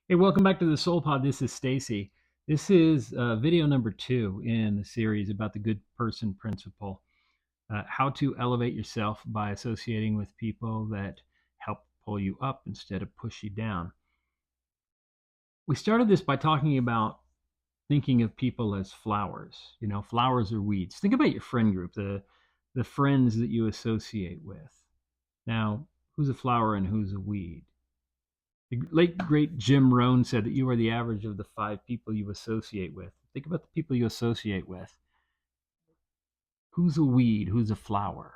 Hey, welcome back to the Soul Pod. This is Stacy. This is video number 2 in the series about the good person principle. How to elevate yourself by associating with people that help pull you up instead of push you down. We started this by talking about thinking of people as flowers. You know, flowers or weeds. Think about your friend group, the friends that you associate with. Now, who's a flower and who's a weed? The late great Jim Rohn said that you are the average of the 5 people you associate with. Think about the people you associate with. Who's a weed? Who's a flower?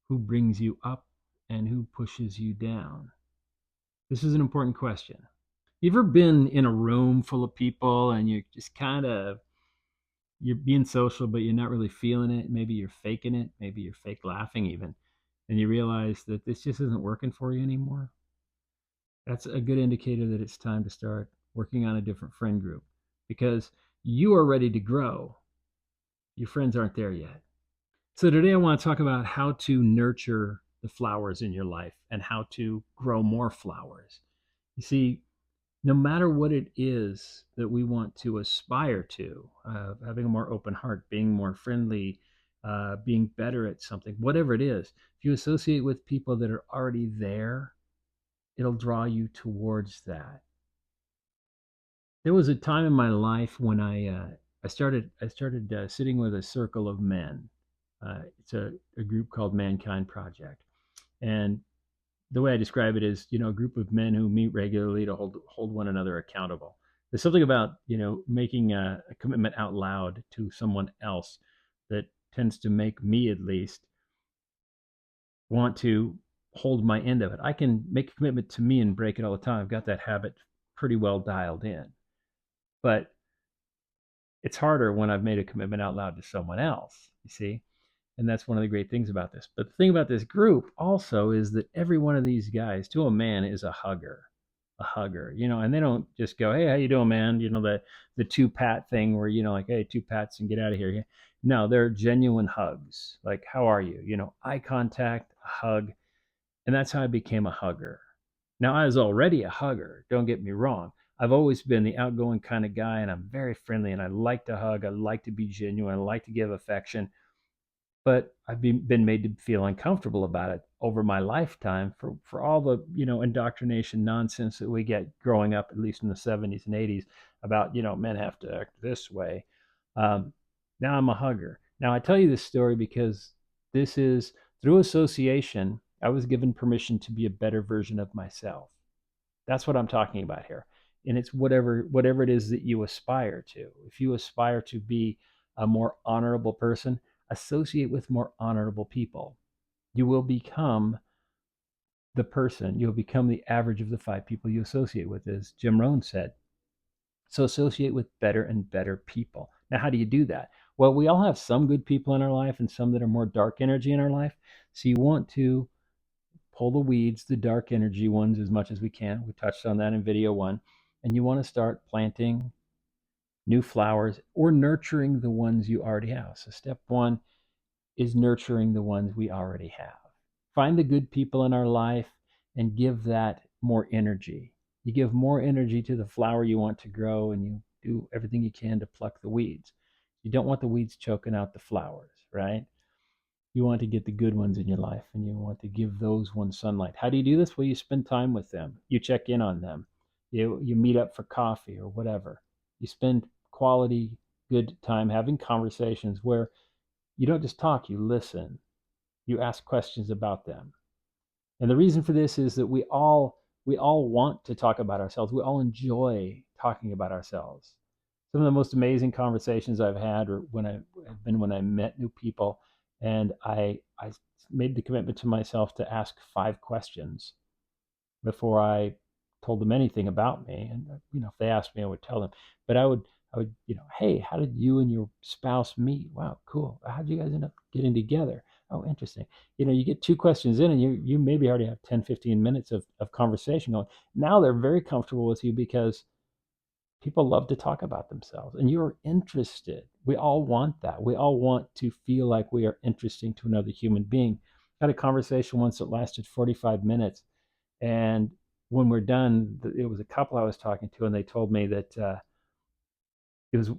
Who brings you up and who pushes you down? This is an important question. You ever been in a room full of people and you're just you're being social, but you're not really feeling it? Maybe you're faking it. Maybe you're fake laughing even. And you realize that this just isn't working for you anymore. That's a good indicator that it's time to start working on a different friend group because you are ready to grow. Your friends aren't there yet. So, today I want to talk about how to nurture the flowers in your life and how to grow more flowers. You see, no matter what it is that we want to aspire to, having a more open heart, being more friendly, being better at something, whatever it is, if you associate with people that are already there, it'll draw you towards that. There was a time in my life when I started sitting with a circle of men. It's a group called Mankind Project, and the way I describe it is, a group of men who meet regularly to hold one another accountable. There's something about making a commitment out loud to someone else that tends to make me, at least, want to hold my end of it. I can make a commitment to me and break it all the time. I've got that habit pretty well dialed in. But it's harder when I've made a commitment out loud to someone else, you see? And that's one of the great things about this. But the thing about this group also is that every one of these guys, to a man, is a hugger, and they don't just go, "Hey, how you doing, man?" The two pat thing where, like, "Hey, two pats and get out of here." No, they're genuine hugs. Like, "How are you?" Eye contact, a hug. And that's how I became a hugger. Now, I was already a hugger, don't get me wrong. I've always been the outgoing kind of guy, and I'm very friendly, and I like to hug. I like to be genuine. I like to give affection. But I've been made to feel uncomfortable about it over my lifetime for all the, indoctrination nonsense that we get growing up, at least in the 70s and 80s, about, men have to act this way. Um, Now I'm a hugger. Now I tell you this story because this is through association. I was given permission to be a better version of myself. That's what I'm talking about here. And it's whatever it is that you aspire to. If you aspire to be a more honorable person, associate with more honorable people. You will become the person. You'll become the average of the 5 people you associate with, as Jim Rohn said. So associate with better and better people. Now, how do you do that? Well, we all have some good people in our life and some that are more dark energy in our life. So you want to pull the weeds, the dark energy ones, as much as we can. We touched on that in video 1. And you want to start planting new flowers or nurturing the ones you already have. So step 1 is nurturing the ones we already have. Find the good people in our life and give that more energy. You give more energy to the flower you want to grow, and you do everything you can to pluck the weeds. You don't want the weeds choking out the flowers, right? You want to get the good ones in your life, and you want to give those ones sunlight. How do you do this? Well, you spend time with them. You check in on them. You meet up for coffee or whatever. You spend quality, good time having conversations where you don't just talk, you listen. You ask questions about them. And the reason for this is that we all want to talk about ourselves. We all enjoy talking about ourselves. Some of the most amazing conversations I've had are when I met new people, and I made the commitment to myself to ask 5 questions before I told them anything about me. And if they asked me, I would tell them. But I would, hey, how did you and your spouse meet? Wow, cool. How did you guys end up getting together? Oh, interesting. You get 2 questions in, and you maybe already have 10, 15 minutes of conversation going. Now they're very comfortable with you because people love to talk about themselves, and you're interested. We all want that. We all want to feel like we are interesting to another human being. I had a conversation once that lasted 45 minutes, and when we're done, it was a couple I was talking to, and they told me that it was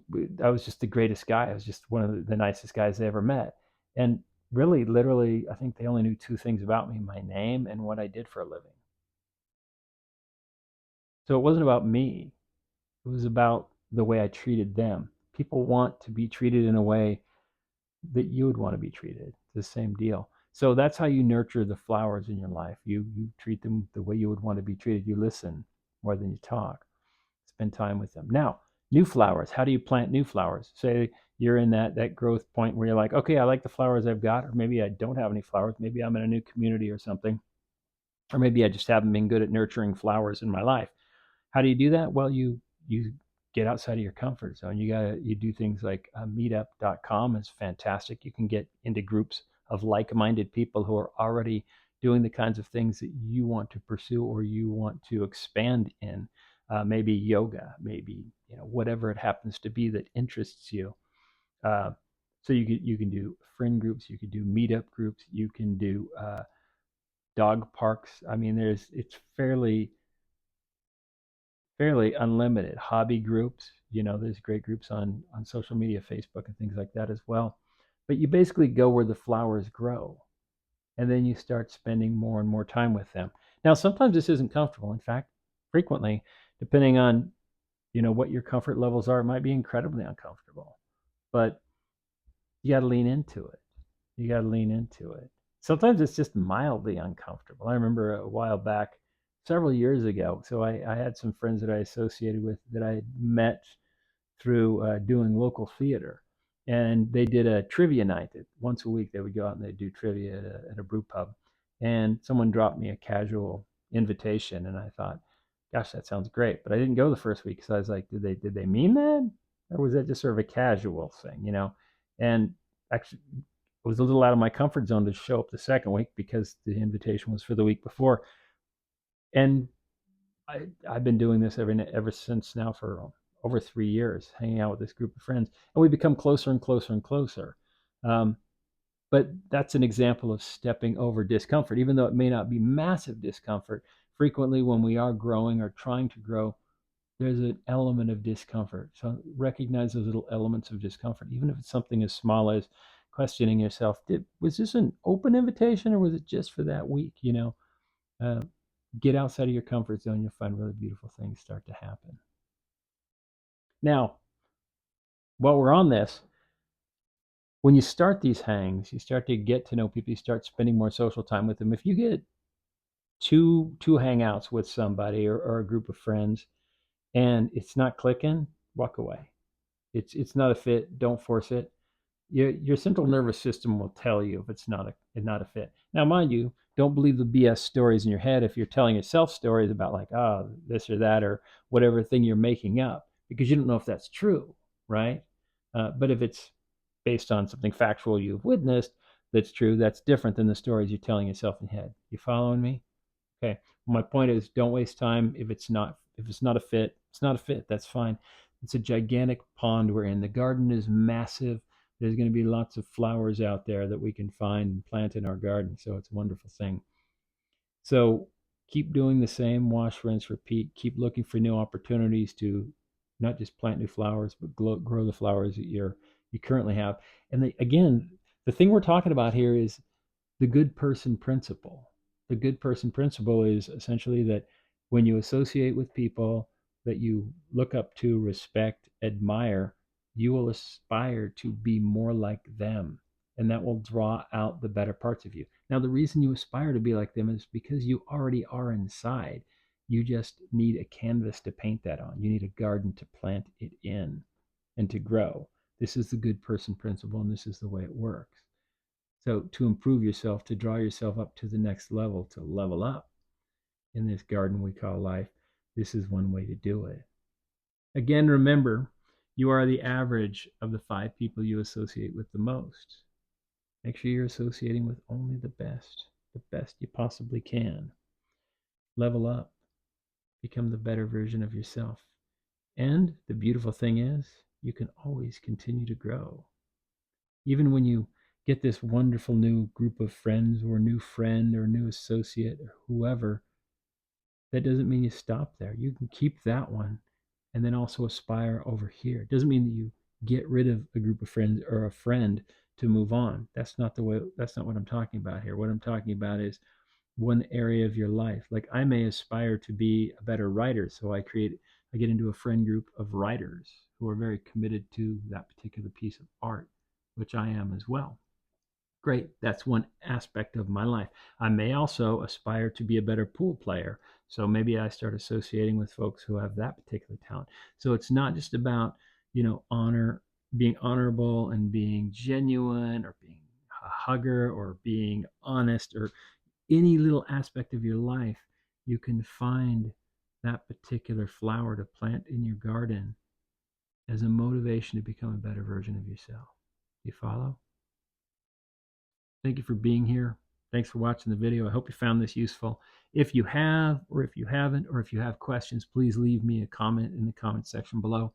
I was just the greatest guy. I was just one of the nicest guys they ever met. And really, literally, I think they only knew two things about me: my name and what I did for a living. So it wasn't about me. It was about the way I treated them. People want to be treated in a way that you would want to be treated. It's the same deal. So that's how you nurture the flowers in your life. You treat them the way you would want to be treated. You listen more than you talk. Spend time with them. Now, new flowers. How do you plant new flowers? Say you're in that growth point where you're like, okay, I like the flowers I've got, or maybe I don't have any flowers. Maybe I'm in a new community or something, or maybe I just haven't been good at nurturing flowers in my life. How do you do that? Well, you get outside of your comfort zone. You do things like meetup.com is fantastic. You can get into groups of like-minded people who are already doing the kinds of things that you want to pursue or you want to expand in. Maybe yoga, maybe whatever it happens to be that interests you. Uh, so you can do friend groups, you can do meetup groups, you can do dog parks. I mean, it's fairly unlimited. Hobby groups, there's great groups on social media, Facebook and things like that as well. But you basically go where the flowers grow, and then you start spending more and more time with them. Now, sometimes this isn't comfortable. In fact, frequently, depending on what your comfort levels are, it might be incredibly uncomfortable. But you got to lean into it. You got to lean into it. Sometimes it's just mildly uncomfortable. I remember a while back, several years ago. So I had some friends that I associated with that I had met through doing local theater, and they did a trivia night. That once a week they would go out and they'd do trivia at a brew pub. And someone dropped me a casual invitation, and I thought, "Gosh, that sounds great." But I didn't go the first week because I was like, "Did they mean that, or was that just sort of a casual thing?" And actually, it was a little out of my comfort zone to show up the second week because the invitation was for the week before. And I've been doing this ever since now for over 3 years, hanging out with this group of friends, and we become closer and closer and closer. Um, but that's an example of stepping over discomfort, even though it may not be massive discomfort. Frequently, when we are growing or trying to grow, there's an element of discomfort. So recognize those little elements of discomfort, even if it's something as small as questioning yourself: was this an open invitation or was it just for that week? Uh, get outside of your comfort zone, you'll find really beautiful things start to happen. Now, while we're on this, when you start these hangs, you start to get to know people, you start spending more social time with them. If you get two hangouts with somebody or a group of friends and it's not clicking, walk away. It's not a fit. Don't force it. Your central nervous system will tell you if it's not a fit. Now, mind you, don't believe the BS stories in your head if you're telling yourself stories about like, oh, this or that or whatever thing you're making up, because you don't know if that's true, right? But if it's based on something factual you've witnessed that's true, that's different than the stories you're telling yourself in your head. You following me? Okay. My point is, don't waste time. If it's not a fit, it's not a fit. That's fine. It's a gigantic pond we're in. The garden is massive. There's going to be lots of flowers out there that we can find and plant in our garden. So it's a wonderful thing. So keep doing the same, wash, rinse, repeat. Keep looking for new opportunities to not just plant new flowers, but grow the flowers that you currently have. And again, the thing we're talking about here is the good person principle. The good person principle is essentially that when you associate with people that you look up to, respect, admire, you will aspire to be more like them. And that will draw out the better parts of you. Now, the reason you aspire to be like them is because you already are inside. You just need a canvas to paint that on. You need a garden to plant it in and to grow. This is the good person principle, and this is the way it works. So to improve yourself, to draw yourself up to the next level, to level up in this garden we call life, this is one way to do it. Again, remember, you are the average of the 5 people you associate with the most. Make sure you're associating with only the best you possibly can. Level up, become the better version of yourself. And the beautiful thing is, you can always continue to grow. Even when you get this wonderful new group of friends or new friend or new associate or whoever, that doesn't mean you stop there. You can keep that one and then also aspire over here. It doesn't mean that you get rid of a group of friends or a friend to move on. That's not what I'm talking about here. What I'm talking about is one area of your life. Like I may aspire to be a better writer, so I get into a friend group of writers who are very committed to that particular piece of art, which I am as well. Great, that's one aspect of my life. I may also aspire to be a better pool player, so maybe I start associating with folks who have that particular talent. So it's not just about, being honorable and being genuine or being a hugger or being honest or any little aspect of your life. You can find that particular flower to plant in your garden as a motivation to become a better version of yourself. You follow? Thank you for being here. Thanks for watching the video. I hope you found this useful. If you have, or if you haven't, or if you have questions, please leave me a comment in the comment section below.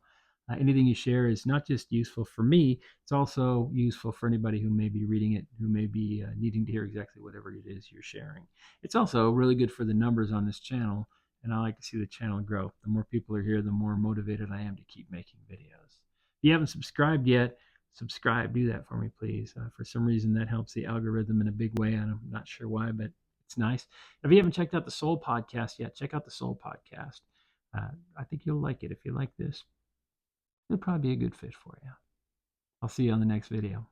Anything you share is not just useful for me, it's also useful for anybody who may be reading it, who may be needing to hear exactly whatever it is you're sharing. It's also really good for the numbers on this channel, and I like to see the channel grow. The more people are here, the more motivated I am to keep making videos. If you haven't subscribed yet, subscribe. Do that for me, please. For some reason, that helps the algorithm in a big way, and I'm not sure why, but it's nice. If you haven't checked out the Soul Podcast yet, check out the Soul Podcast. I think you'll like it. If you like this, it'll probably be a good fit for you. I'll see you on the next video.